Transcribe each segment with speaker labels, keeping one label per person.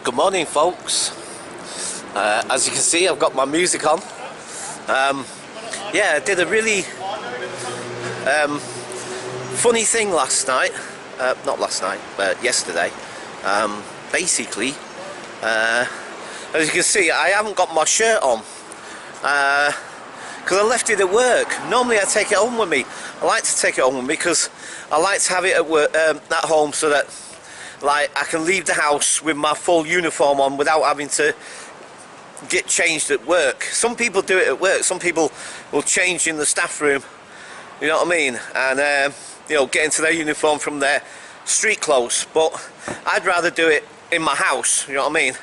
Speaker 1: Good morning, folks. As you can see, I've got my music on. Yeah, I did a really funny thing last night. Not last night, but yesterday. Basically, as you can see, I haven't got my shirt on because I left it at work. Normally I take it home with me. I like to take it home with me because I like to have it at work, at home, so that like I can leave the house with my full uniform on without having to get changed at work. Some people do it at work. Some people will change in the staff room, you know what I mean, and you know, get into their uniform from their street clothes. But I'd rather do it in my house, you know what I mean,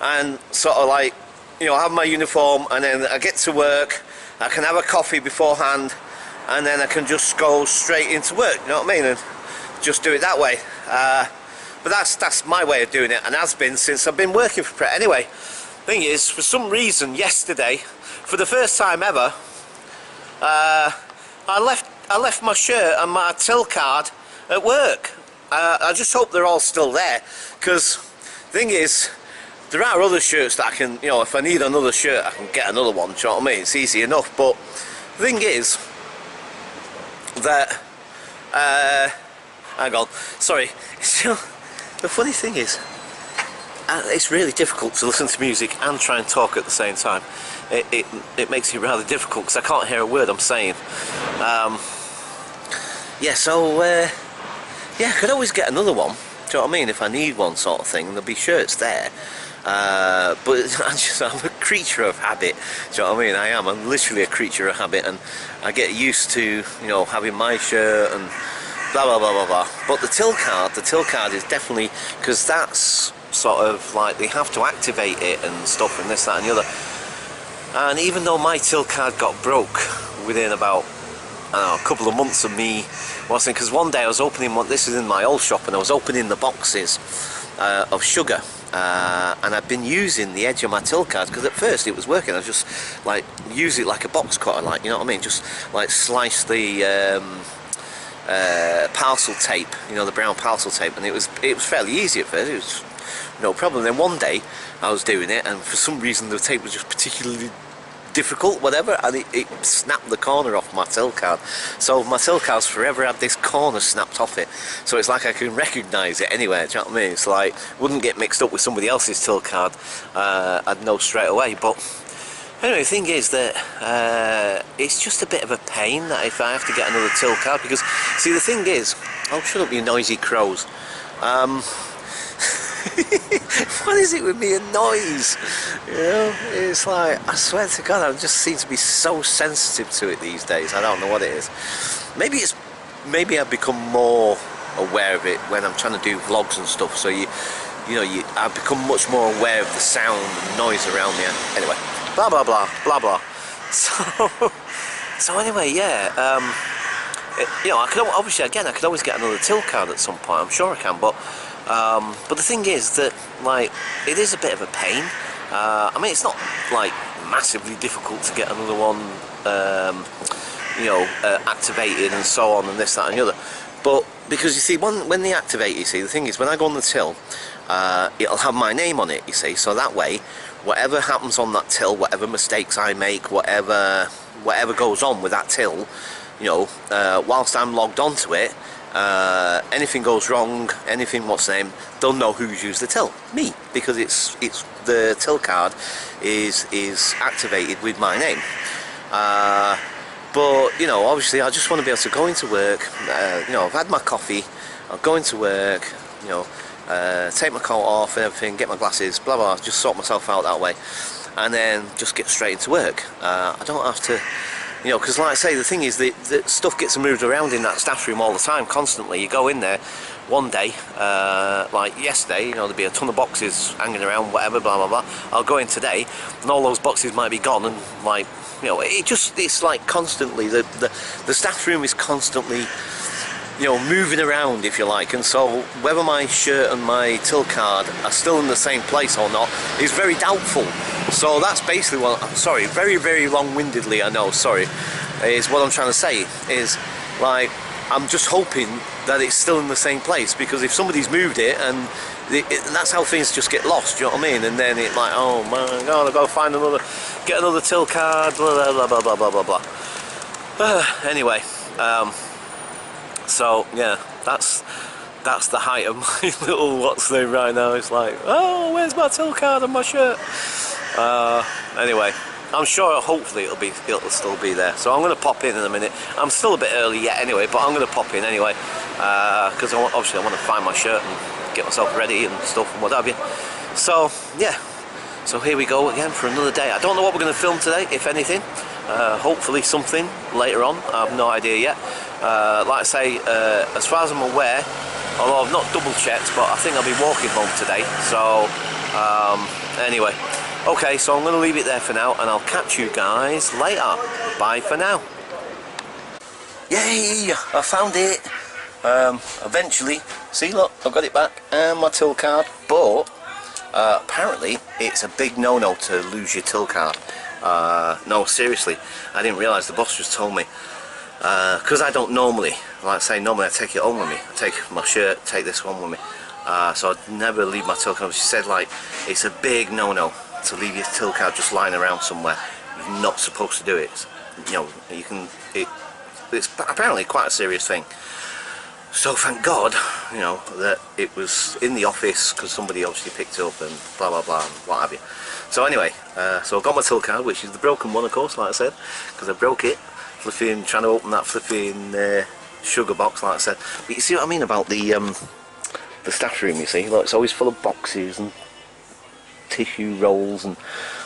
Speaker 1: and sort of like, you know, have my uniform, and then I get to work, I can have a coffee beforehand, and then I can just go straight into work, you know what I mean, and just do it that way. But that's my way of doing it, and has been since I've been working for Pret. Anyway, thing is, for some reason yesterday, for the first time ever, I left my shirt and my till card at work. I just hope they're all still there, because thing is, there are other shirts that I can, you know, if I need another shirt I can get another one, do you know what I mean? It's easy enough. But the thing is that hang on, sorry. The funny thing is, it's really difficult to listen to music and try and talk at the same time. It makes it rather difficult because I can't hear a word I'm saying. Yeah, so yeah, I could always get another one, do you know what I mean, if I need one, sort of thing. There'll be shirts there. But I'm a creature of habit, do you know what I mean? I'm literally a creature of habit, and I get used to, you know, having my shirt and blah blah blah blah blah. But the till card is definitely, because that's sort of like, they have to activate it and stuff and this, that and the other. And even though my till card got broke within about, I don't know, a couple of months of me, because one day I was opening one, this is in my old shop, and I was opening the boxes of sugar, and I'd been using the edge of my till card, because at first it was working. I just like use it like a box cutter, like, you know what I mean, just like slice the parcel tape, you know, the brown parcel tape, and it was fairly easy at first. It was no problem. Then one day I was doing it, and for some reason the tape was just particularly difficult, whatever, and it snapped the corner off my till card. So my till card's forever had this corner snapped off it, so it's like I can recognise it anywhere, do you know what I mean? It's like, wouldn't get mixed up with somebody else's till card, I'd know straight away. But anyway, the thing is that it's just a bit of a pain that if I have to get another till card, because see, the thing is, oh, shut up you noisy crows. What is it with me and noise? You know, it's like, I swear to God, I just seem to be so sensitive to it these days. I don't know what it is. Maybe I've become more aware of it when I'm trying to do vlogs and stuff. So I've become much more aware of the sound and noise around me. Anyway, blah blah blah blah blah. So anyway, yeah. You know, I could obviously, again, I could always get another till card at some point. I'm sure I can, but the thing is that, like, it is a bit of a pain. I mean, it's not like massively difficult to get another one, you know, activated and so on and this, that and the other. But because you see, when they activate, you see, the thing is, when I go on the till, it'll have my name on it, you see, so that way, whatever happens on that till, whatever mistakes I make, whatever goes on with that till, you know, whilst I'm logged onto it, anything goes wrong, anything, what's the name, they'll know who's used the till, me, because it's the till card is activated with my name. But you know, obviously I just want to be able to go into work, you know, I've had my coffee, I'll go into work, you know, take my coat off and everything, get my glasses, blah blah, just sort myself out that way, and then just get straight into work. I don't have to, you know, because like I say, the thing is that stuff gets moved around in that staff room all the time, constantly. You go in there one day, like yesterday, you know, there'd be a ton of boxes hanging around, whatever, blah blah blah. I'll go in today and all those boxes might be gone, and like, you know, it's like constantly, the staff room is constantly, you know, moving around, if you like, and so whether my shirt and my till card are still in the same place or not is very doubtful. So that's basically what I'm sorry, very very long-windedly, I know, sorry, is what I'm trying to say, is like, I'm just hoping that it's still in the same place, because if somebody's moved it and that's how things just get lost. Do you know what I mean? And then it like, oh my God, I've got to find another, get another till card. Blah blah blah blah blah blah blah. Anyway, so yeah, that's the height of my little what's name right now. It's like, oh, where's my till card and my shirt? Anyway, I'm sure hopefully it'll still be there. So I'm going to pop in a minute. I'm still a bit early yet anyway, but I'm going to pop in anyway because obviously I want to find my shirt and get myself ready and stuff and what have you. So yeah, so here we go again for another day. I don't know what we're going to film today, if anything. Hopefully something later on. I have no idea yet. Like I say, as far as I'm aware, although I've not double checked, but I think I'll be walking home today. So anyway, okay, so I'm going to leave it there for now, and I'll catch you guys later. Bye for now. Yay! I found it. Eventually, see, look, I've got it back and my till card. But apparently, it's a big no-no to lose your till card. No, seriously, I didn't realise. The boss just told me. Because I don't normally, like I say, normally I take it home with me. I take my shirt, take this one with me. So I'd never leave my till card. She said, like, it's a big no-no to leave your till card just lying around somewhere. You're not supposed to do it. You know, you can. It's apparently quite a serious thing. So thank God, you know, that it was in the office because somebody obviously picked it up and blah blah blah and what have you. So anyway, so I got my till card, which is the broken one, of course, like I said, because I broke it. Flipping, trying to open that flipping sugar box, like I said. But you see what I mean about the staff room, you see? Like, it's always full of boxes and tissue rolls and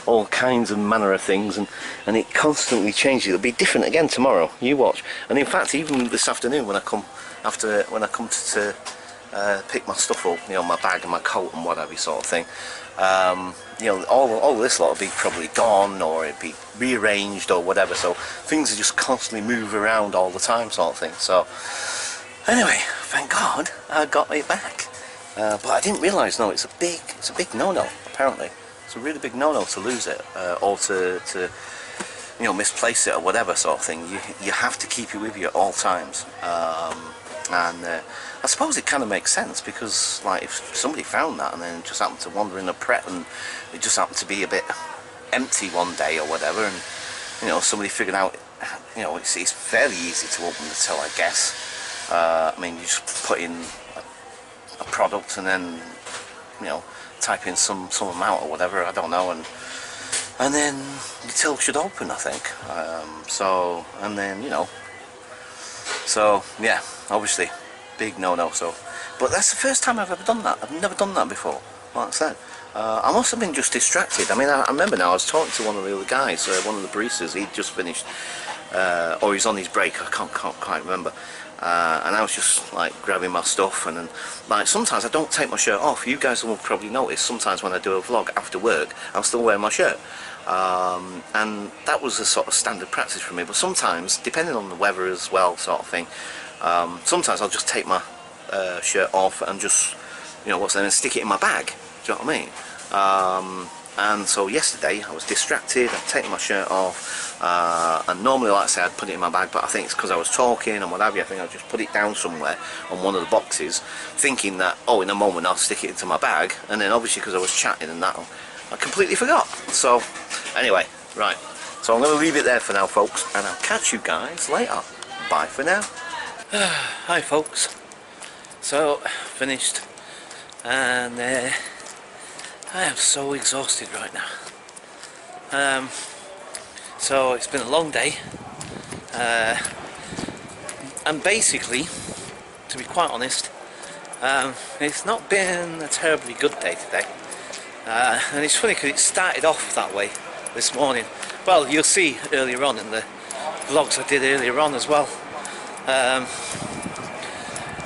Speaker 1: all kinds of manner of things, and it constantly changes. It'll be different again tomorrow, you watch. And in fact, even this afternoon when I come to pick my stuff up, you know, my bag and my coat and whatever sort of thing, you know, all this lot will be probably gone, or it'd be rearranged or whatever. So things are just constantly move around all the time, sort of thing. So anyway, thank God I got it back. But I didn't realise. No, it's a big no-no. Apparently, it's a really big no-no to lose it, or to you know, misplace it or whatever sort of thing. You have to keep it with you at all times. And I suppose it kind of makes sense, because like if somebody found that and then just happened to wander in a Pret and it just happened to be a bit empty one day or whatever, and you know, somebody figured out, you know, it's fairly easy to open the till, I guess. I mean, you just put in a product and then, you know, type in some amount or whatever, I don't know, and then the till should open, I think. So, and then, you know, so yeah, obviously big no-no. So, but that's the first time I've ever done that. I've never done that before, like I said. I must have been just distracted. I mean, I remember now, I was talking to one of the other guys, one of the baristas. He'd just finished, or he's on his break, I can't quite remember. And I was just like grabbing my stuff, and then like sometimes I don't take my shirt off. You guys will probably notice sometimes when I do a vlog after work, I'm still wearing my shirt. And that was a sort of standard practice for me. But sometimes, depending on the weather as well, sort of thing, sometimes I'll just take my shirt off and just, you know, and stick it in my bag. Do you know what I mean? And so yesterday I was distracted. I'd taken my shirt off, and normally, like I say, I'd put it in my bag, but I think it's because I was talking and what have you. I think I just put it down somewhere on one of the boxes, thinking that, oh, in a moment I'll stick it into my bag, and then obviously because I was chatting and that, I completely forgot. So anyway, right, so I'm going to leave it there for now, folks, and I'll catch you guys later. Bye for now. Hi folks, so finished, and I am so exhausted right now. So it's been a long day, and basically, to be quite honest, it's not been a terribly good day today. And it's funny because it started off that way this morning. Well, you'll see earlier on in the vlogs I did earlier on as well.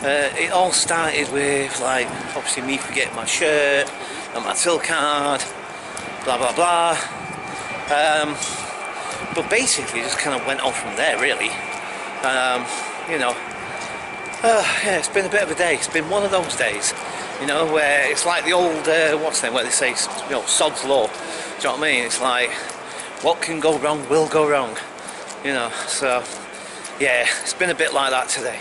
Speaker 1: It all started with, like, obviously me forgetting my shirt and my till card, blah blah blah. But basically it just kind of went on from there, really. You know, yeah, it's been a bit of a day. It's been one of those days, you know, where it's like the old what's the name, where they say, you know, sod's law. Do you know what I mean? It's like, what can go wrong will go wrong, you know. So yeah, it's been a bit like that today.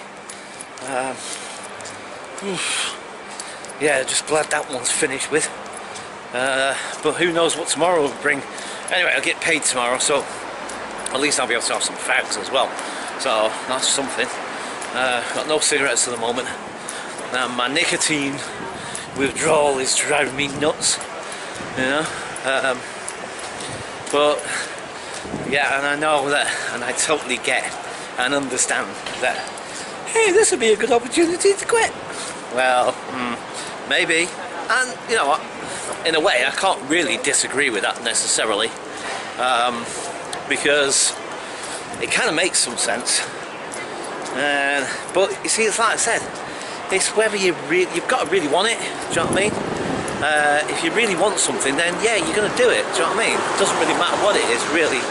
Speaker 1: yeah, just glad that one's finished with. But who knows what tomorrow will bring. Anyway, I'll get paid tomorrow, so at least I'll be able to have some fags as well. So that's something. Got no cigarettes at the moment. My nicotine withdrawal is driving me nuts, you know. But yeah, and I know that, and I totally get and understand that, hey, this would be a good opportunity to quit. Well, maybe. And you know what, in a way I can't really disagree with that necessarily, because it kind of makes some sense. But you see, it's like I said, it's whether you've got to really want it. Do you know what I mean? If you really want something, then yeah, you're going to do it. Do you know what I mean? It doesn't really matter what it is, really.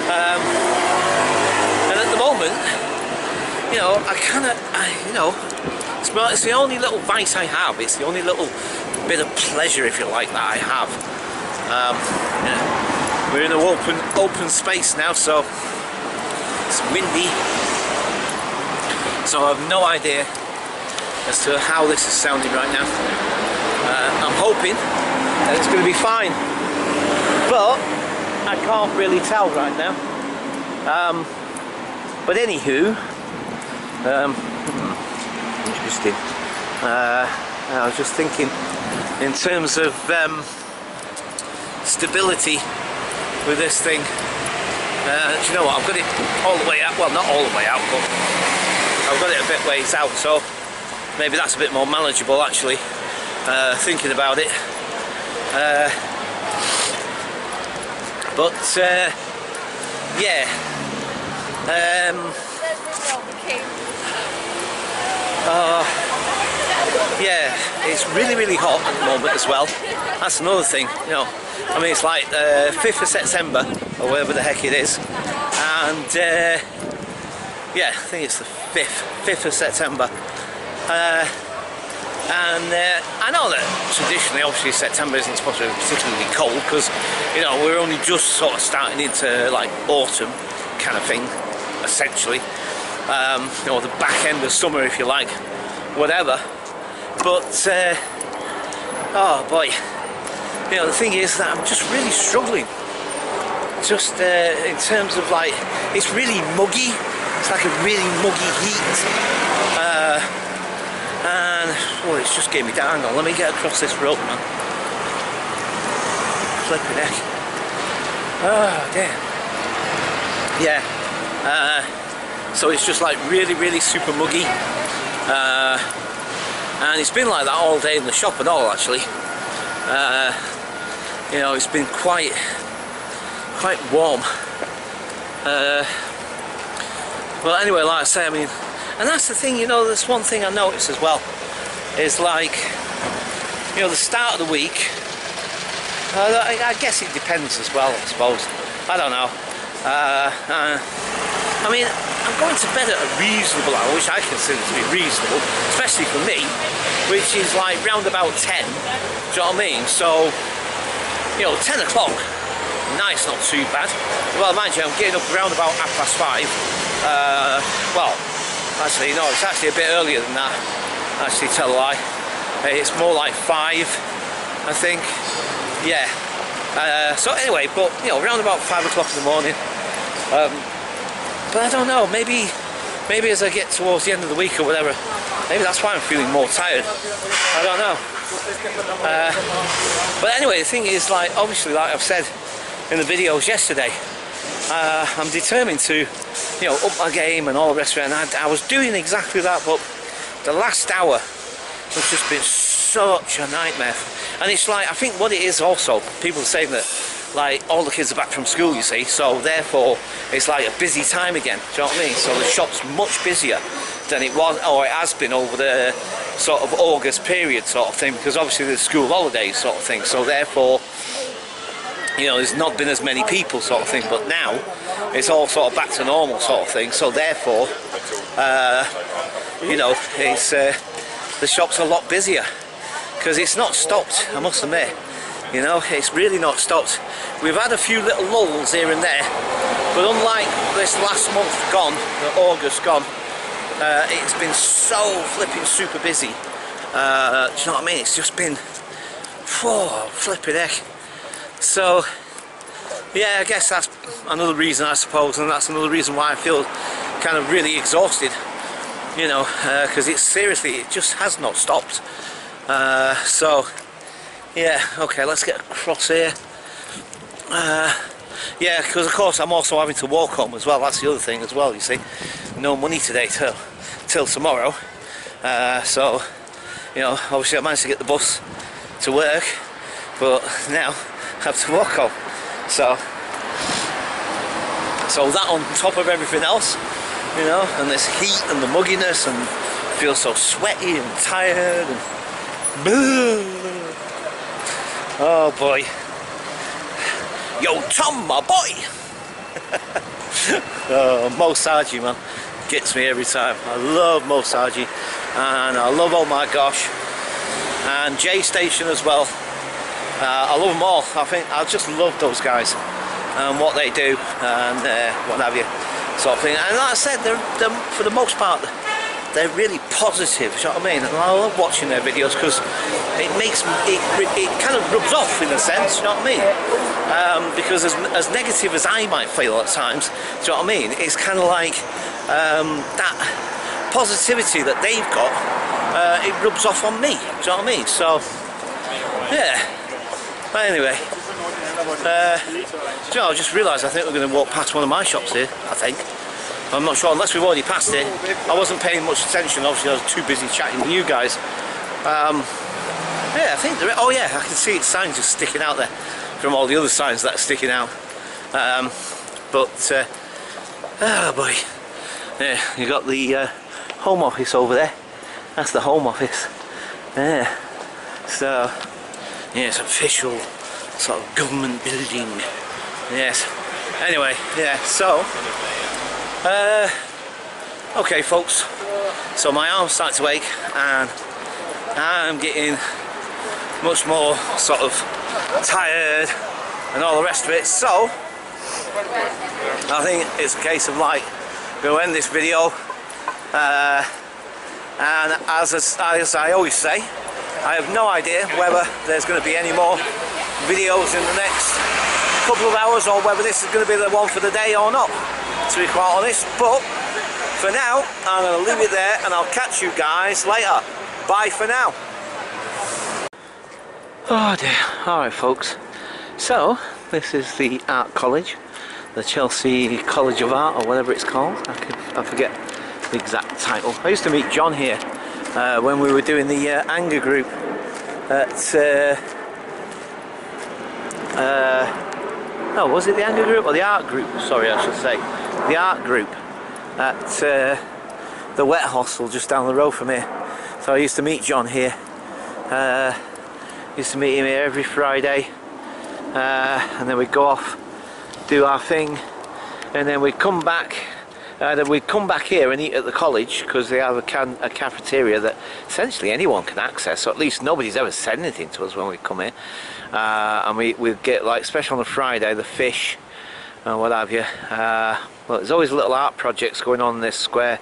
Speaker 1: And at the moment, you know, you know, it's the only little vice I have. It's the only little bit of pleasure, if you like, that I have. Yeah. We're in an open space now, so it's windy. So I have no idea as to how this is sounding right now. I'm hoping that it's going to be fine, but I can't really tell right now. But anywho, interesting. I was just thinking in terms of stability with this thing. Do you know what? I've got it all the way out. Well, not all the way out, but I've got it a bit ways out, so maybe that's a bit more manageable actually, thinking about it. Yeah. Yeah, it's really hot at the moment as well. That's another thing, you know. I mean, it's like 5th of September, or whatever the heck it is. And yeah, I think it's the 5th of September. And I know that traditionally, obviously, September isn't supposed to be particularly cold because, you know, we're only just sort of starting into like autumn kind of thing, essentially. You know, the back end of summer, if you like, whatever. But oh boy, you know, the thing is that I'm just really struggling. Just in terms of like, it's really muggy. It's like a really muggy heat. And oh, it's just getting me down. Hang on, let me get across this road, man. Flipping heck. Oh damn. Yeah. So it's just like really super muggy. And it's been like that all day in the shop and all, actually. You know, it's been quite warm. Well, anyway, like I say, I mean, and that's the thing, you know, there's one thing I noticed as well, is like, you know, the start of the week, I guess it depends as well, I suppose. I don't know. I mean, I'm going to bed at a reasonable hour, which I consider to be reasonable, especially for me, which is like round about 10. Do you know what I mean? So, you know, 10 o'clock, nice, not too bad. Well, mind you, I'm getting up around about 5:30. Well, actually, no, it's actually a bit earlier than that. Actually, tell a lie. It's more like 5, I think. Yeah. So anyway, but you know, around about 5 o'clock in the morning. But I don't know, maybe as I get towards the end of the week or whatever, maybe that's why I'm feeling more tired. I don't know. But anyway, the thing is, like, obviously, like I've said in the videos yesterday, I'm determined to, you know, up my game and all the rest of it, and I was doing exactly that, but the last hour has just been such a nightmare. And it's like, I think what it is also, people are saying that, like, all the kids are back from school, you see, so therefore it's like a busy time again, do you know what I mean? So the shop's much busier than it was, or it has been over the sort of August period sort of thing, because obviously there's school holidays sort of thing, so therefore, you know, there's not been as many people sort of thing, but now it's all sort of back to normal sort of thing, so therefore, you know, it's the shop's a lot busier, because it's not stopped, I must admit. You know, it's really not stopped. We've had a few little lulls here and there, but unlike this last month gone, the August gone, it's been so flipping super busy. Do you know what I mean? It's just been, oh, flipping heck. So yeah, I guess that's another reason, I suppose, and that's another reason why I feel kind of really exhausted, you know, because it just has not stopped. So yeah, okay, let's get across here. Yeah, because of course I'm also having to walk home as well. That's the other thing as well, you see. No money today till tomorrow. So, you know, obviously I managed to get the bus to work, but now I have to walk home. So that on top of everything else, you know, and this heat and the mugginess, and feel so sweaty and tired and oh boy. Yo Tom, my boy. Oh, Mo Saji, man, gets me every time. I love Mo Saji, and I love Oh My Gosh, and J Station as well. I love them all. I just love those guys and what they do and what have you, sort of thing. And like I said, they're for the most part, they're really positive, you know what I mean? And I love watching their videos because it kind of rubs off in a sense, you know what I mean? Because as negative as I might feel at times, do you know what I mean? It's kind of like that positivity that they've got, it rubs off on me, do you know what I mean? So, yeah. But anyway, you know, I just realised I think we're going to walk past one of my shops here, I think. I'm not sure, unless we've already passed it. I wasn't paying much attention, obviously I was too busy chatting with you guys. Yeah, I think there is. Oh yeah, I can see its signs just sticking out there from all the other signs that are sticking out. Oh boy. Yeah, you got the Home Office over there. That's the Home Office. Yeah. So, yeah, it's official sort of government building. Yes. Anyway, yeah, so okay folks, so my arm's starting to ache and I'm getting much more sort of tired and all the rest of it, so I think it's a case of like, we'll end this video, and as I always say, I have no idea whether there's going to be any more videos in the next couple of hours or whether this is going to be the one for the day or not, to be quite honest. But for now, I'm going to leave it there and I'll catch you guys later. Bye for now. Oh dear. Alright folks, so this is the art college, the Chelsea College of Art or whatever it's called. I forget the exact title. I used to meet John here when we were doing the anger group at oh, was it the anger group or the art group? Sorry, I should say the art group at the Wet Hostel just down the road from here. So I used to meet John here. Used to meet him here every Friday, and then we'd go off, do our thing, and then we'd come back. Then we'd come back here and eat at the college because they have a cafeteria that essentially anyone can access. So at least nobody's ever said anything to us when we come here. And we'd get, like, especially on a Friday, the fish and what have you. Well, there's always little art projects going on in this square.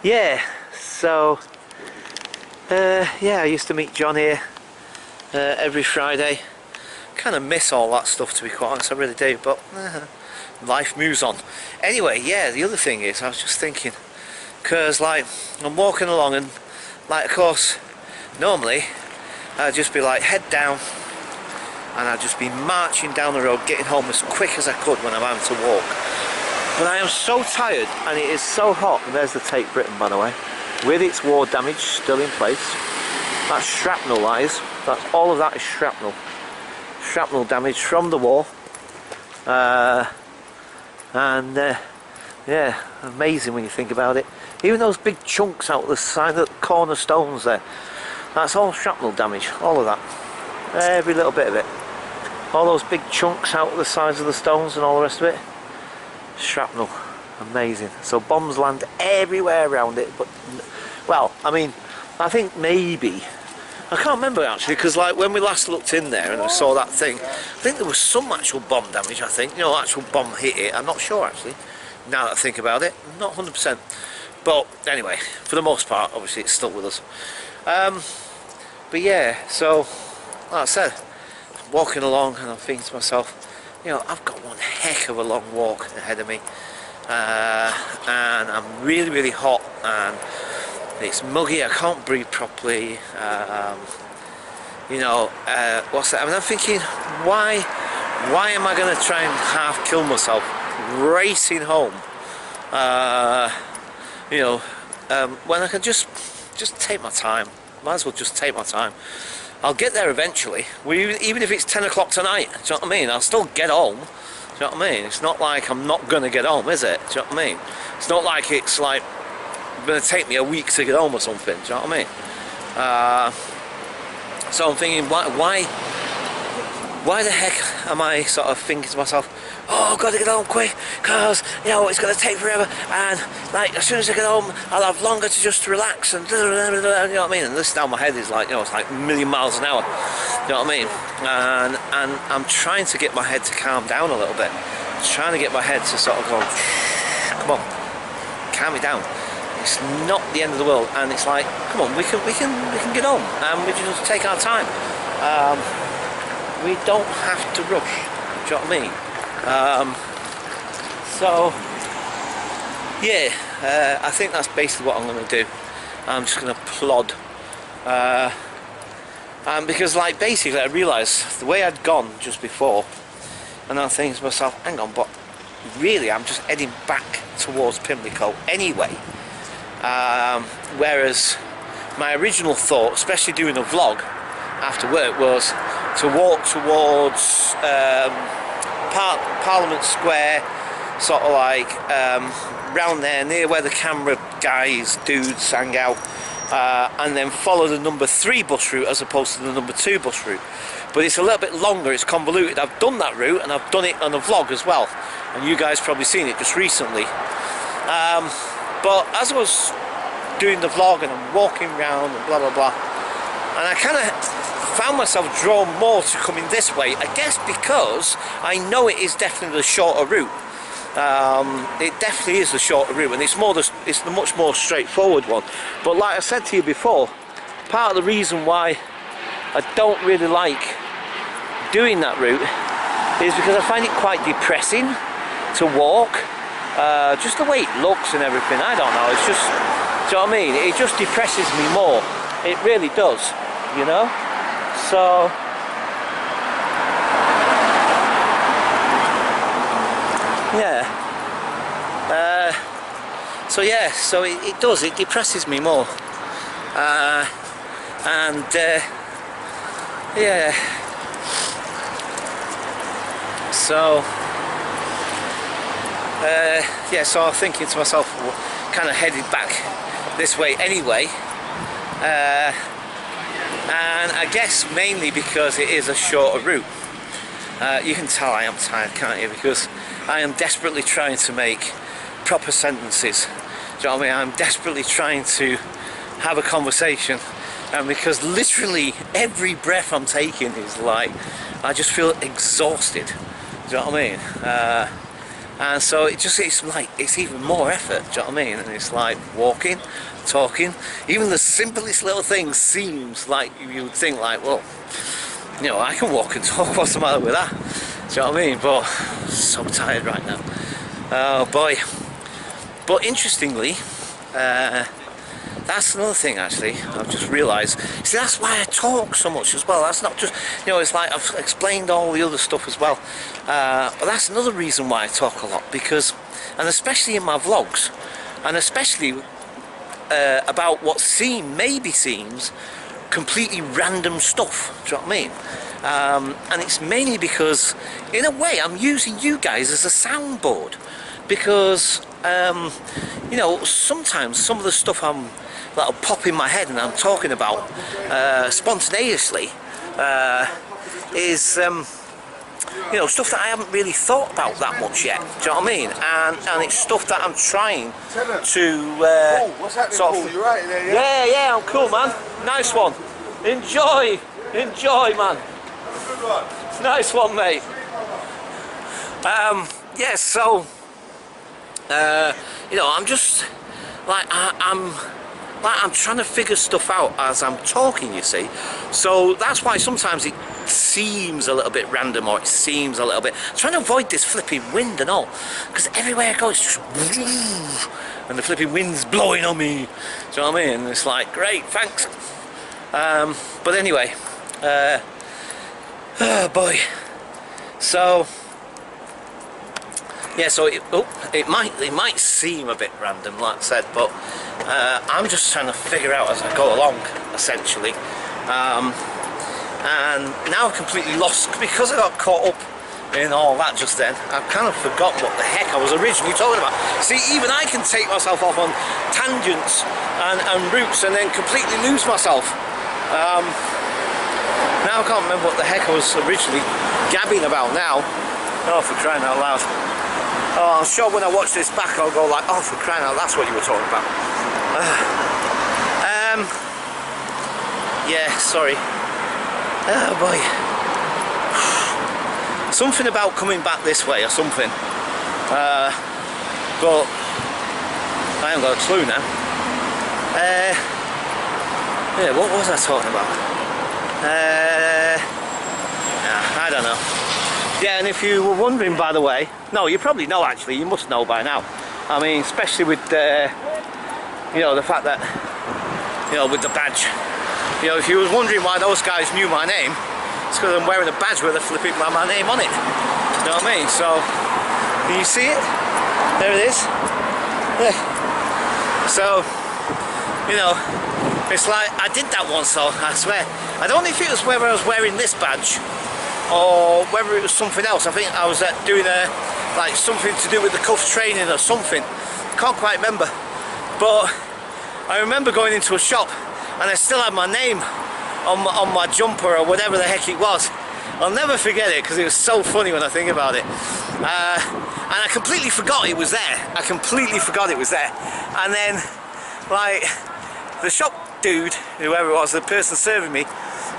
Speaker 1: Yeah, so yeah, I used to meet John here every Friday. Kind of miss all that stuff, to be quite honest, I really do, but life moves on. Anyway, yeah, the other thing is, I was just thinking, because like I'm walking along and like, of course, normally I'd just be like head down and I'd just be marching down the road, getting home as quick as I could when I'm having to walk. But I am so tired and it is so hot. And there's the Tate Britain, by the way, with its war damage still in place. That's shrapnel, that is. That's all of that is shrapnel. Shrapnel damage from the war. Yeah, amazing when you think about it. Even those big chunks out the side of the corner stones there, that's all shrapnel damage, all of that, every little bit of it. All those big chunks out the sides of the stones and all the rest of it, shrapnel. Amazing. So bombs land everywhere around it, but well, I mean, I think maybe, I can't remember actually, because like when we last looked in there and we saw that thing, I think there was some actual bomb damage, I think, you know, actual bomb hit it. I'm not sure actually, now that I think about it, I'm not 100%. But anyway, for the most part, obviously it's still with us. But yeah, so like I said, walking along and I'm thinking to myself, you know, I've got one heck of a long walk ahead of me, and I'm really, really hot, and it's muggy. I can't breathe properly. You know, what's that? I mean, I'm thinking, why am I going to try and half kill myself racing home? You know, when I can just take my time. Might as well just take my time. I'll get there eventually. Even if it's 10 o'clock tonight, do you know what I mean? I'll still get home. Do you know what I mean? It's not like I'm not going to get home, is it? Do you know what I mean? It's not like it's like going to take me a week to get home or something. Do you know what I mean? So I'm thinking, why the heck am I sort of thinking to myself, oh, I've got to get home quick, because, you know, it's going to take forever, and, like, as soon as I get home, I'll have longer to just relax, and, you know what I mean? And this down my head is like, you know, it's like a million miles an hour, you know what I mean? And I'm trying to get my head to calm down a little bit. I'm trying to get my head to sort of go, come on, calm me down. It's not the end of the world, and it's like, come on, we can get home, and we just take our time. We don't have to rush. Do you know what I mean? So yeah, I think that's basically what I'm going to do. I'm just going to plod, because, like, basically I realised the way I'd gone just before, and I'm thinking to myself, hang on, but really I'm just heading back towards Pimlico anyway. Whereas my original thought, especially doing a vlog after work, was to walk towards Parliament Square, sort of like round there near where the camera dudes hang out, and then follow the number 3 bus route as opposed to the number 2 bus route. But it's a little bit longer, it's convoluted. I've done that route and I've done it on a vlog as well, and you guys probably seen it just recently. But as I was doing the vlog and I'm walking around and blah blah blah, and I kind of found myself drawn more to coming this way, I guess because I know it is definitely the shorter route. It definitely is the shorter route, and it's the much more straightforward one. But like I said to you before, part of the reason why I don't really like doing that route is because I find it quite depressing to walk. Just the way it looks and everything, I don't know, it's just, do you know what I mean? It just depresses me more. It really does, you know? So yeah, so it does, it depresses me more, and yeah, so yeah, so I'm thinking to myself, kind of headed back this way anyway, and I guess mainly because it is a shorter route. You can tell I am tired, can't you? Because I am desperately trying to make proper sentences. Do you know what I mean? I'm desperately trying to have a conversation, and because literally every breath I'm taking is like, I just feel exhausted. Do you know what I mean? And so it's like, it's even more effort. Do you know what I mean? And it's like walking, talking, even the simplest little thing seems like you would think like, well, you know, I can walk and talk, what's the matter with that? Do you know what I mean? But I'm so tired right now. Oh boy. But interestingly, that's another thing actually, I've just realised. See, that's why I talk so much as well. That's not just, you know, it's like I've explained all the other stuff as well. But that's another reason why I talk a lot, because, and especially in my vlogs, and especially about what maybe seems completely random stuff, do you know what I mean? And it's mainly because, in a way, I'm using you guys as a soundboard, because you know, sometimes some of the stuff that'll pop in my head and I'm talking about spontaneously is you know, stuff that I haven't really thought about that much yet. Do you know what I mean? And it's stuff that I'm trying to
Speaker 2: what's happening,
Speaker 1: sort
Speaker 2: Paul?
Speaker 1: of.
Speaker 2: You right there, yeah?
Speaker 1: Yeah, I'm cool, man. Nice one. Enjoy, man.
Speaker 2: Good one.
Speaker 1: Nice one, mate. Yeah, so you know, I'm just I'm trying to figure stuff out as I'm talking, you see. So that's why sometimes it seems a little bit random, or it seems a little bit... I'm trying to avoid this flipping wind and all, because everywhere I go it's just... and the flipping wind's blowing on me. Do you know what I mean? And it's like, great, thanks. But anyway, oh boy. So... yeah, so it might seem a bit random, like I said, but I'm just trying to figure out as I go along, essentially. And now I've completely lost, because I got caught up in all that just then. I've kind of forgotten what the heck I was originally talking about. See, even I can take myself off on tangents and routes and then completely lose myself. Now I can't remember what the heck I was originally gabbing about now. Oh, for crying out loud. Oh, I'm sure when I watch this back I'll go like, oh, for crying out, that's what you were talking about. Yeah, sorry. Oh boy. Something about coming back this way or something. But I haven't got a clue now. Yeah, what was I talking about? I don't know. Yeah, and if you were wondering, by the way, no, you probably know actually, you must know by now. I mean, especially with you know, the fact that, you know, with the badge. You know, if you was wondering why those guys knew my name, it's because I'm wearing a badge with a flipping my name on it. You know what I mean? So, can you see it? There it is. Yeah. So, you know, it's like, I did that once though, I swear. I don't know if it was whether I was wearing this badge or whether it was something else. I think I was doing like something to do with the cuff training or something. Can't quite remember. But I remember going into a shop and I still had my name on my jumper or whatever the heck it was. I'll never forget it because it was so funny when I think about it. And I completely forgot it was there. I completely forgot it was there. And then, like, the shop dude, whoever it was, the person serving me,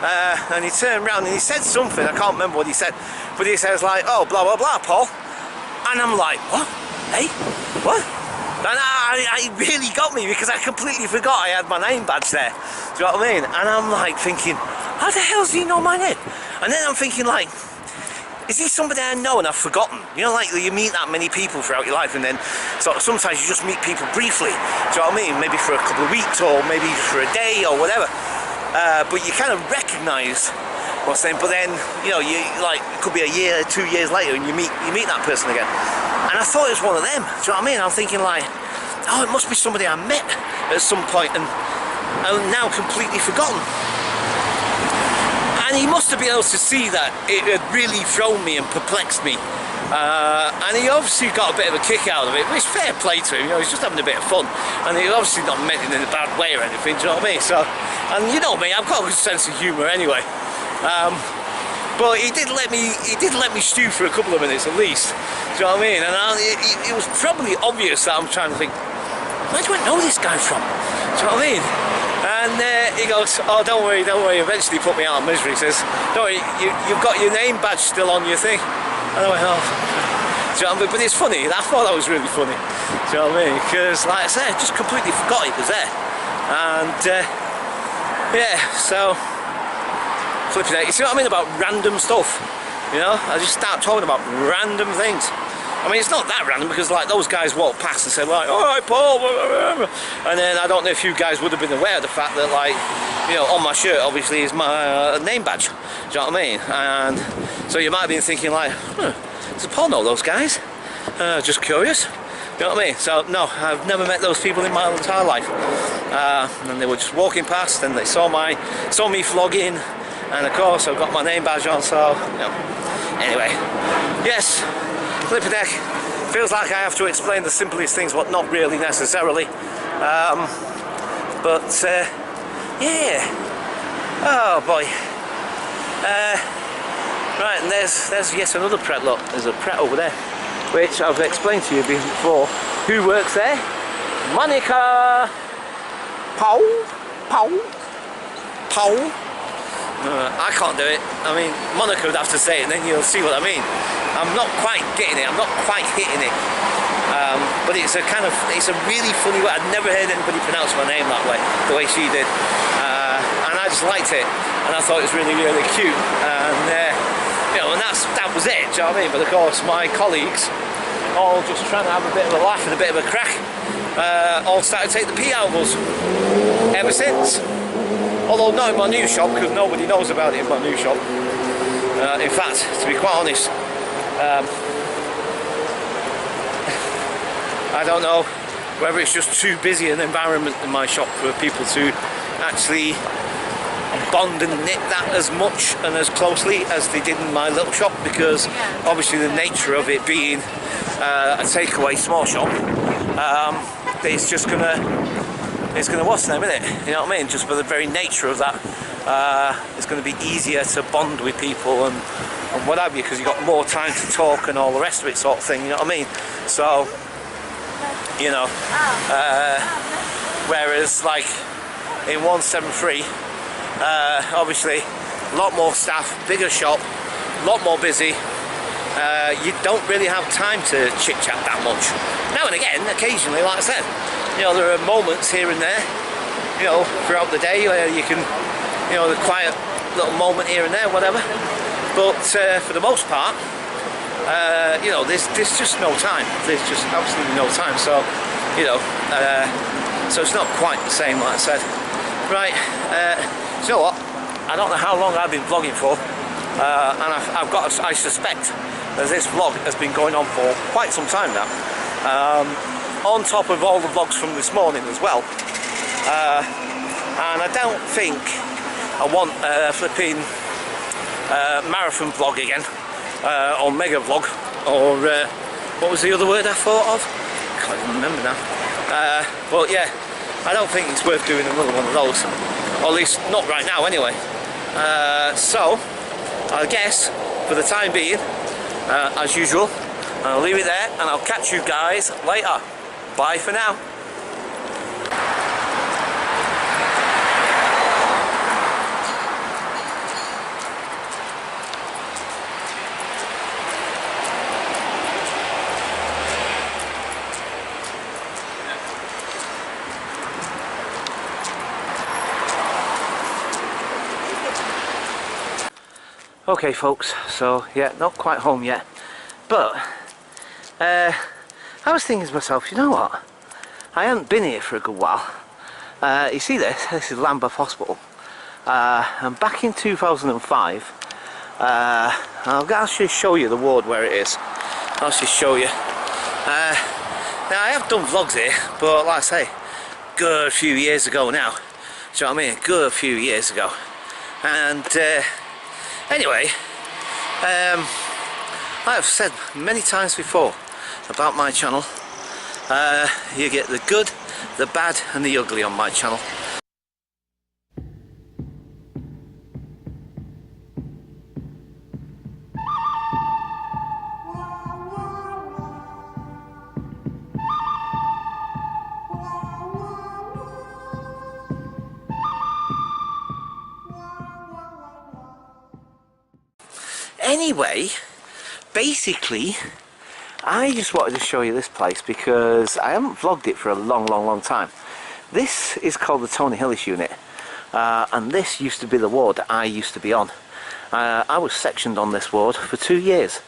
Speaker 1: and he turned around and he said something, I can't remember what he said, but he says like, oh, blah blah blah, Paul. And I'm like, what? Hey? What? And I really got me because I completely forgot I had my name badge there. Do you know what I mean? And I'm like thinking, how the hell does he know my name? And then I'm thinking like, is he somebody I know and I've forgotten? You know, like you meet that many people throughout your life and then sort of sometimes you just meet people briefly. Do you know what I mean? Maybe for a couple of weeks or maybe just for a day or whatever. But you kind of recognise what's saying, but then, you know, you like, it could be a year, 2 years later and you meet that person again. And I thought it was one of them. Do you know what I mean? I'm thinking like, oh, it must be somebody I met at some point and I'm now completely forgotten. And he must have been able to see that it had really thrown me and perplexed me. And he obviously got a bit of a kick out of it, which fair play to him, you know, he's just having a bit of fun. And he obviously not meant it in a bad way or anything, do you know what I mean? So, and you know me, I've got a good sense of humour anyway. But he did let me stew for a couple of minutes at least. Do you know what I mean? And it was probably obvious that I'm trying to think, where do I know this guy from? Do you know what I mean? And he goes, oh, don't worry. Eventually he put me out of misery. He says, don't worry, you've got your name badge still on your thing. And I went, oh. Do you know what I mean? But it's funny. I thought that was really funny. Do you know what I mean? Because, like I said, I just completely forgot it was there. And yeah, so. Flipping out. You see what I mean about random stuff? You know, I just start talking about random things. I mean, it's not that random because like those guys walked past and said like, all right, Paul, and then I don't know if you guys would have been aware of the fact that like, you know, on my shirt obviously is my name badge. Do you know what I mean? And so you might have been thinking like, does Paul know those guys? Just curious. You know what I mean? So no, I've never met those people in my entire life. And they were just walking past and they saw me vlogging. And of course I've got my name badge on, so you know. Anyway, yes, flipping heck, feels like I have to explain the simplest things, but not really necessarily. But yeah, oh boy. Right, and there's yet another Pret. Look, there's a Pret over there, which I've explained to you before. Who works there? Monica. Paul. I can't do it. I mean, Monica would have to say it, and then you'll see what I mean. I'm not quite getting it. I'm not quite hitting it. But it's a really funny way. I'd never heard anybody pronounce my name that way, the way she did. And I just liked it, and I thought it was really, really cute. And you know, and that was it. Do you know what I mean? But of course, my colleagues, all just trying to have a bit of a laugh and a bit of a crack, all started to take the pee out of us ever since. Although not in my new shop, because nobody knows about it in my new shop. In fact, to be quite honest, I don't know whether it's just too busy an environment in my shop for people to actually bond and knit that as much and as closely as they did in my little shop, because obviously the nature of it being a takeaway small shop, it's just gonna what's the name, isn't it? You know what I mean? Just by the very nature of that, it's going to be easier to bond with people and what have you, because you've got more time to talk and all the rest of it, sort of thing. You know what I mean? So, you know, whereas like in 173, obviously a lot more staff, bigger shop, a lot more busy. You don't really have time to chit chat that much. Now and again, occasionally, like I said, you know, there are moments here and there, you know, throughout the day where you can, you know, the quiet little moment here and there, whatever. But for the most part, you know, there's just no time. There's just absolutely no time. So, you know, so it's not quite the same, like I said. Right, you know what? I don't know how long I've been vlogging for, and I suspect that this vlog has been going on for quite some time now. On top of all the vlogs from this morning as well. And I don't think I want a flipping marathon vlog again, or mega vlog, or what was the other word I thought of? I can't even remember now. But yeah, I don't think it's worth doing another one of those, or at least not right now anyway. So I guess for the time being, as usual, I'll leave it there, and I'll catch you guys later. Bye for now. Okay folks, so yeah, not quite home yet, but I was thinking to myself, you know what, I haven't been here for a good while. You see this is Lambeth Hospital, and back in 2005, I'll just show you the ward where it is. I'll just show you. Now I have done vlogs here, but like I say, good few years ago now. Do you know what I mean? Good few years ago. And anyway, I have said many times before about my channel, you get the good, the bad and the ugly on my channel. Anyway, basically, I just wanted to show you this place because I haven't vlogged it for a long time. This is called the Tony Hillis unit, and this used to be the ward that I used to be on. I was sectioned on this ward for 2 years.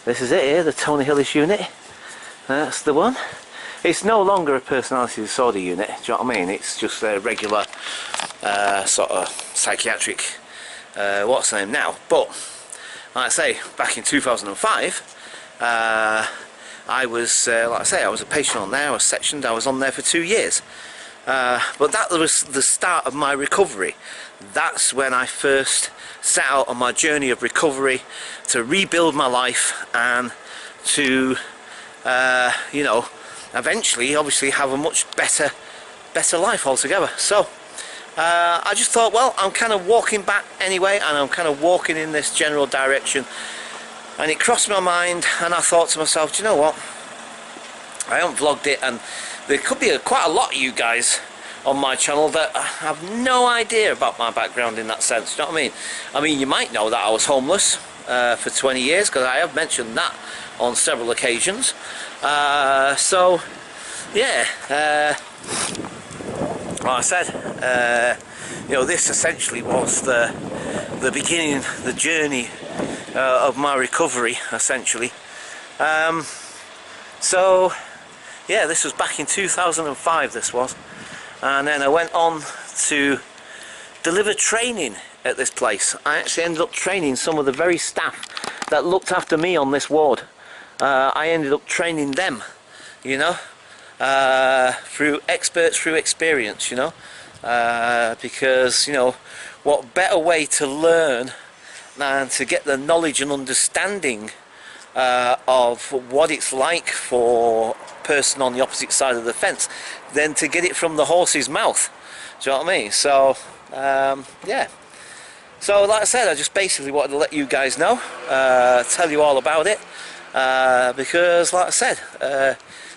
Speaker 1: This is it here, the Tony Hillis unit. That's the one. It's no longer a personality disorder unit, do you know what I mean? It's just a regular sort of psychiatric, what's the name now, but like I say, back in 2005, I was, like I say, I was a patient on there, I was sectioned, I was on there for 2 years. But that was the start of my recovery. That's when I first set out on my journey of recovery to rebuild my life and to, you know, eventually, obviously, have a much better life altogether. So, I just thought, well, I'm kind of walking back anyway, and I'm kind of walking in this general direction, and it crossed my mind, and I thought to myself, do you know what, I haven't vlogged it, and there could be quite a lot of you guys on my channel that have no idea about my background in that sense. You know what I mean? I mean, you might know that I was homeless for 20 years, because I have mentioned that on several occasions. So yeah, like I said, you know, this essentially was the beginning, the journey of my recovery, essentially. So yeah, this was back in 2005, this was, and then I went on to deliver training at this place. I actually ended up training some of the very staff that looked after me on this ward. I ended up training them, you know, through experts, through experience, you know, because, you know, what better way to learn and to get the knowledge and understanding of what it's like for a person on the opposite side of the fence than to get it from the horse's mouth. Do you know what I mean? So yeah, so like I said, I just basically wanted to let you guys know, tell you all about it, because like I said,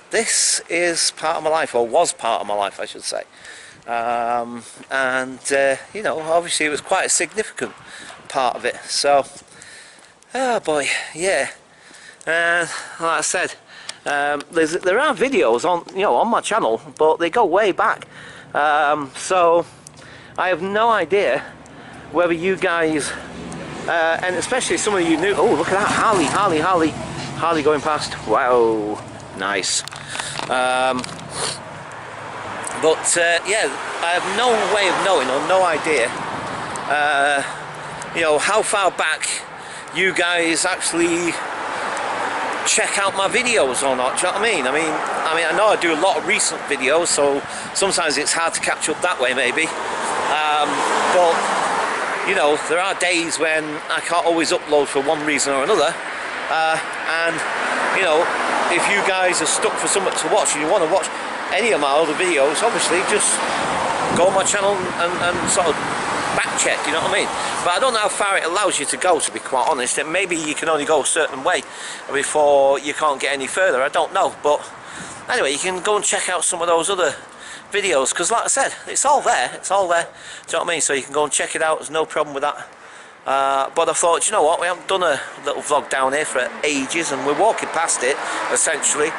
Speaker 1: this is part of my life, or was part of my life I should say, and you know, obviously it was quite a significant part of it. So oh boy, yeah. And like I said, there are videos on, you know, on my channel, but they go way back. So I have no idea whether you guys, and especially some of you new. Oh, look at that, Harley going past. Wow, nice. But yeah, I have no way of knowing, or no idea, you know, how far back you guys actually check out my videos or not. Do you know what I mean? I mean, I know I do a lot of recent videos, so sometimes it's hard to catch up that way, maybe. But you know, there are days when I can't always upload for one reason or another, and you know, if you guys are stuck for something to watch and you want to watch any of my other videos, obviously just go on my channel and sort of back check, you know what I mean? But I don't know how far it allows you to go, to be quite honest. And maybe you can only go a certain way before you can't get any further, I don't know. But anyway, you can go and check out some of those other videos, because like I said, it's all there, do you know what I mean? So you can go and check it out, there's no problem with that. But I thought, you know what, we haven't done a little vlog down here for ages, and we're walking past it, essentially.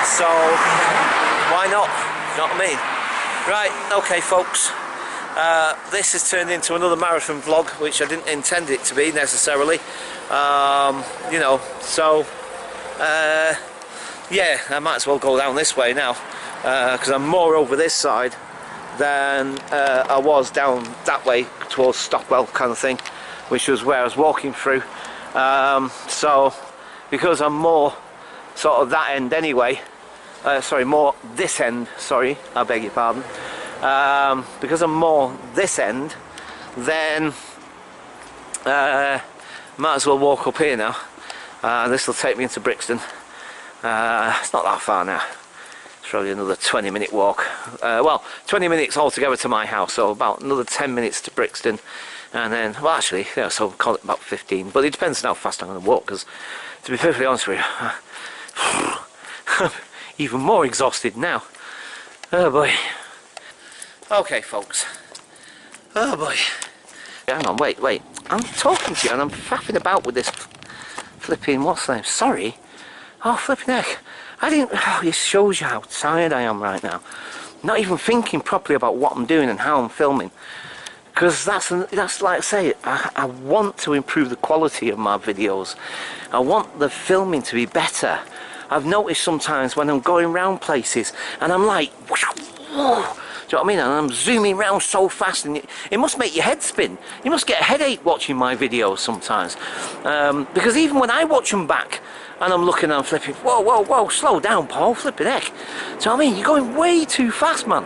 Speaker 1: So why not, you know what I mean? Right, okay folks, this has turned into another marathon vlog, which I didn't intend it to be necessarily, you know, so yeah, I might as well go down this way now, because I'm more over this side than I was down that way towards Stockwell kind of thing, which was where I was walking through. So because I'm more sort of that end anyway, sorry, more this end, sorry, I beg your pardon, because I'm more this end, then might as well walk up here now. This will take me into Brixton. It's not that far now, it's probably another 20-minute walk, well, 20 minutes altogether to my house, so about another 10 minutes to Brixton, and then, well actually, yeah, so call it about 15, but it depends on how fast I'm going to walk, because to be perfectly honest with you, I'm even more exhausted now. Oh boy. Okay folks, oh boy. Hang on, wait, I'm talking to you and I'm faffing about with this flipping, what's the name, sorry. Oh flipping heck, I didn't, oh, it shows you how tired I am right now. Not even thinking properly about what I'm doing and how I'm filming. Because that's like I say, I want to improve the quality of my videos. I want the filming to be better. I've noticed sometimes when I'm going around places and I'm like, whoa, do you know what I mean? And I'm zooming around so fast, and it must make your head spin. You must get a headache watching my videos sometimes. Because even when I watch them back and I'm looking and I'm flipping, whoa, slow down, Paul, flipping heck. Do you know what I mean? You're going way too fast, man.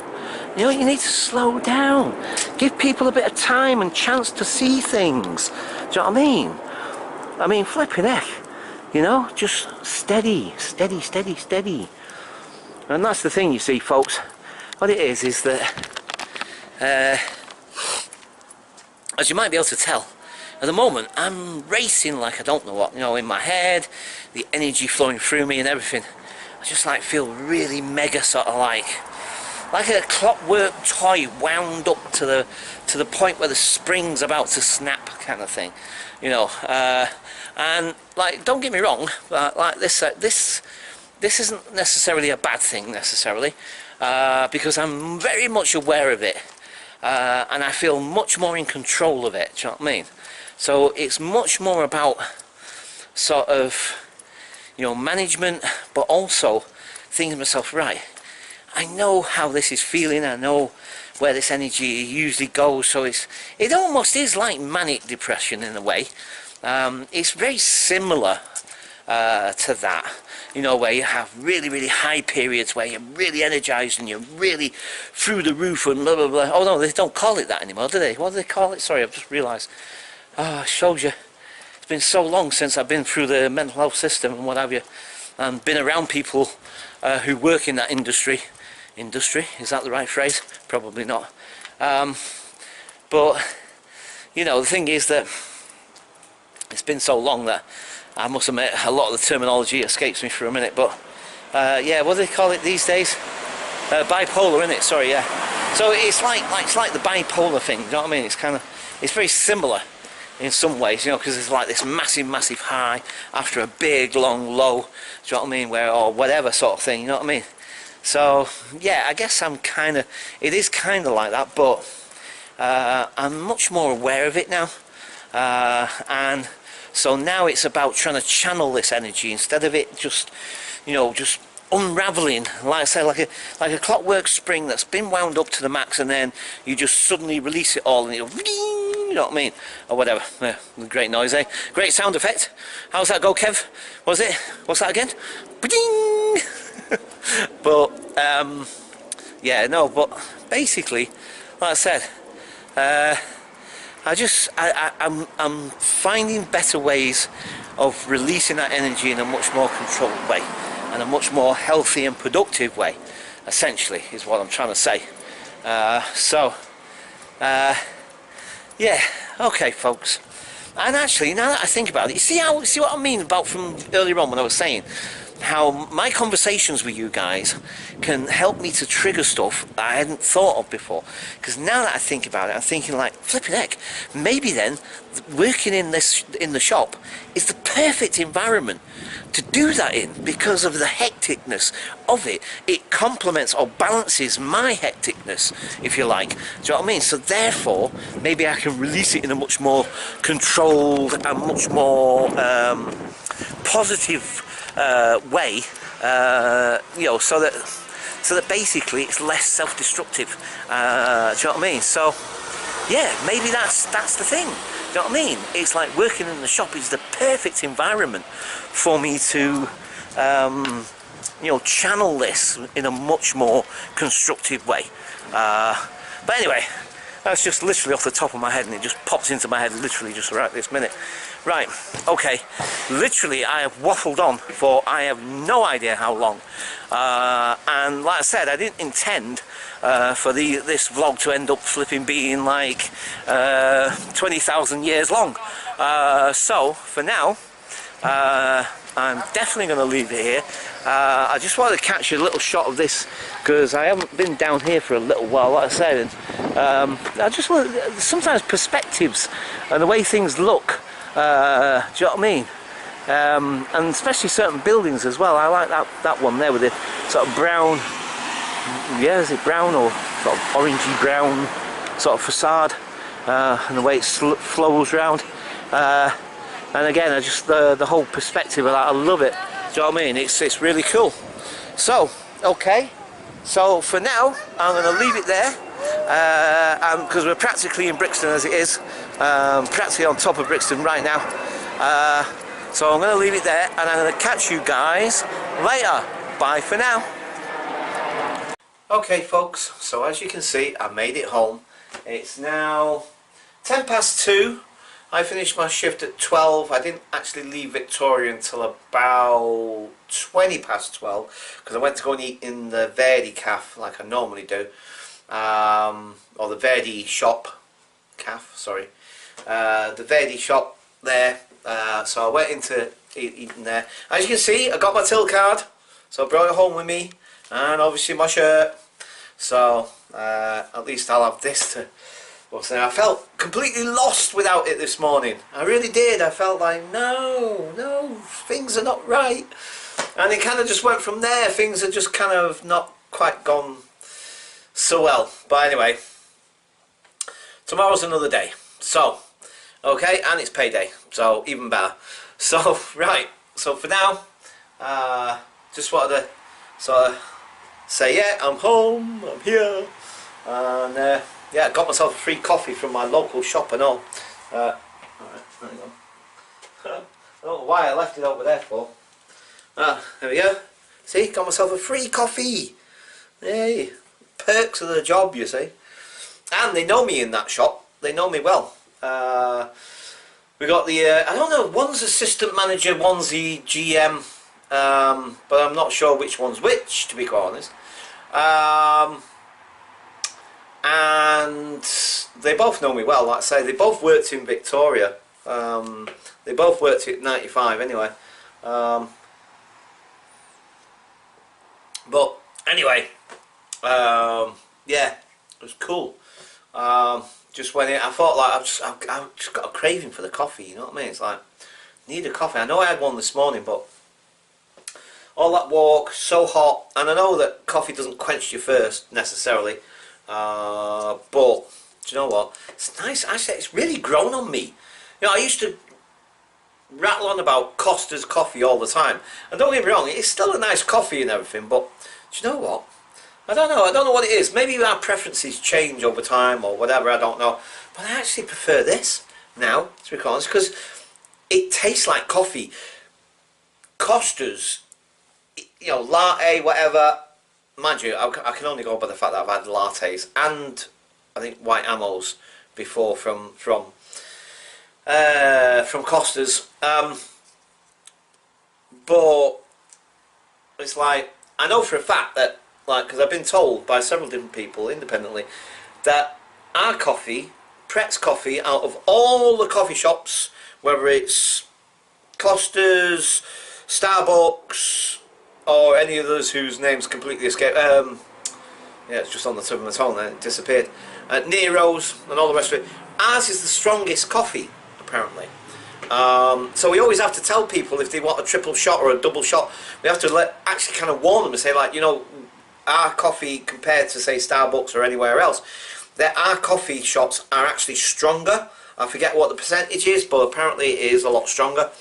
Speaker 1: You know, you need to slow down. Give people a bit of time and chance to see things. Do you know what I mean? I mean, flipping heck. You know, just steady. And that's the thing, you see, folks. What it is that, as you might be able to tell, at the moment, I'm racing like I don't know what, you know, in my head, the energy flowing through me and everything. I just like feel really mega sort of like, like a clockwork toy wound up to the point where the spring's about to snap, kind of thing, you know. And like, don't get me wrong, like this isn't necessarily a bad thing necessarily, because I'm very much aware of it, and I feel much more in control of it. Do you know what I mean? So it's much more about sort of, you know, management, but also thinking to myself, right, I know how this is feeling, I know where this energy usually goes, so it almost is like manic depression in a way. It's very similar to that, you know, where you have really, really high periods where you're really energized and you're really through the roof and blah blah blah. Oh no, they don't call it that anymore, do they? What do they call it? Sorry, I've just realised. Ah, shows you. It's been so long since I've been through the mental health system and what have you, and been around people who work in that industry. Industry, is that the right phrase? Probably not. But, you know, the thing is that it's been so long that I must admit a lot of the terminology escapes me for a minute, but yeah, what do they call it these days? Bipolar, isn't it? Sorry, yeah. So it's like the bipolar thing, you know what I mean? It's very similar in some ways, you know, because it's like this massive high after a big long low, do you know what I mean, or whatever sort of thing, you know what I mean? So yeah, I guess it is kind of like that, but I'm much more aware of it now, and so now it's about trying to channel this energy instead of it just, you know, just unraveling, like I say, like a clockwork spring that's been wound up to the max, and then you just suddenly release it all and it'll, you know what I mean, or whatever. Yeah, great noise, eh? Great sound effect. How's that go, Kev? What's that again? But yeah, no, but basically, like I said, I'm finding better ways of releasing that energy in a much more controlled way, and a much more healthy and productive way, essentially, is what I'm trying to say. Yeah, okay, folks. And actually, now that I think about it, you see what I mean about from earlier on when I was saying how my conversations with you guys can help me to trigger stuff I hadn't thought of before. Because now that I think about it, I'm thinking like, flipping heck, maybe then working in the shop is the perfect environment to do that in, because of the hecticness of it. It complements or balances my hecticness, if you like. Do you know what I mean? So therefore, maybe I can release it in a much more controlled and much more positive way, you know, so that basically it's less self-destructive. Do you know what I mean? So yeah, maybe that's the thing. Do you know what I mean? It's like working in the shop is the perfect environment for me to you know, channel this in a much more constructive way. But anyway, that's just literally off the top of my head, and it just pops into my head literally just right this minute. Right, okay, literally I have waffled on for I have no idea how long, and like I said, I didn't intend for this vlog to end up flipping being like 20,000 years long. So for now, I'm definitely going to leave it here. I just wanted to catch a little shot of this because I haven't been down here for a little while, like I said, and I just want sometimes perspectives and the way things look. Do you know what I mean? And especially certain buildings as well. I like that one there with the sort of brown, yeah, is it brown or sort of orangey brown sort of facade, and the way it flows round. And again, I just the whole perspective of that, I love it. Do you know what I mean? It's really cool. So okay, so for now I'm going to leave it there, because we're practically in Brixton as it is, practically on top of Brixton right now. So I'm going to leave it there, and I'm going to catch you guys later. Bye for now. Okay folks, so as you can see, I made it home. It's now 10 past 2. I finished my shift at 12. I didn't actually leave Victoria until about 20 past 12 because I went to go and eat in the Verdi Cafe like I normally do, or the Verdi shop, Cafe, sorry, the Verdi shop there. So I went into eating there. As you can see, I got my till card, so I brought it home with me, and obviously my shirt. So at least I'll have this to. I felt completely lost without it this morning. I really did. I felt like no, things are not right, and it kind of just went from there. Things are just kind of not quite gone so well. But anyway, tomorrow's another day. So okay, and it's payday, so even better. So right. So for now, just wanted to sort of say, yeah, I'm home. I'm here, and. Yeah, I got myself a free coffee from my local shop and all. Alright, hang on. I don't know why I left it over there for. There we go. See, got myself a free coffee. Yay. Perks of the job, you see. And they know me in that shop. They know me well. We got the, I don't know, one's assistant manager, one's the GM. But I'm not sure which one's which, to be quite honest. And they both know me well. Like I say, they both worked in Victoria. They both worked at 95 anyway. But anyway, yeah, it was cool. Just went in. I thought like I've just got a craving for the coffee. You know what I mean? It's like need a coffee. I know I had one this morning, but all that walk, so hot, and I know that coffee doesn't quench your thirst necessarily. But do you know what? It's nice. Actually, it's really grown on me. You know, I used to rattle on about Costa's coffee all the time, and don't get me wrong, it's still a nice coffee and everything. But do you know what? I don't know. I don't know what it is. Maybe our preferences change over time or whatever. I don't know. But I actually prefer this now, to be honest, because it tastes like coffee. Costa's, you know, latte, whatever. Mind you, I can only go by the fact that I've had lattes and I think white amos before from Costa's, but it's like I know for a fact that, like, because I've been told by several different people independently that our coffee, Pret's coffee, out of all the coffee shops, whether it's Costa's, Starbucks, or any others whose names completely escaped. Yeah, it's just on the tip of my tongue. Then it disappeared. Nero's and all the rest of it. Ours is the strongest coffee, apparently. So we always have to tell people if they want a triple shot or a double shot. We have to actually kind of warn them and say, like, you know, our coffee compared to say Starbucks or anywhere else, that our coffee shots are actually stronger. I forget what the percentage is, but apparently it is a lot stronger.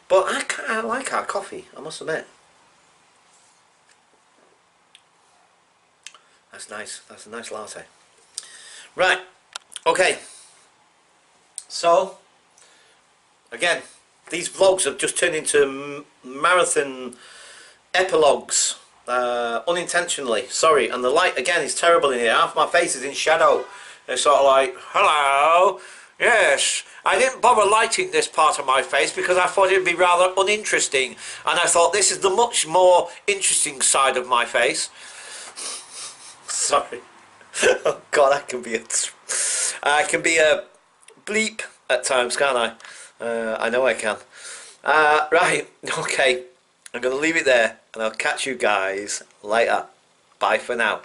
Speaker 1: But I like our coffee, I must admit. That's nice. That's a nice latte. Right. Okay. So, again, these vlogs have just turned into marathon epilogues. Unintentionally. Sorry. And the light, again, is terrible in here. Half my face is in shadow. It's sort of like, hello. Yes. I didn't bother lighting this part of my face because I thought it would be rather uninteresting, and I thought this is the much more interesting side of my face. Sorry. Oh God, I can be a bleep at times, can't I? I know I can. Right, okay. I'm going to leave it there, and I'll catch you guys later. Bye for now.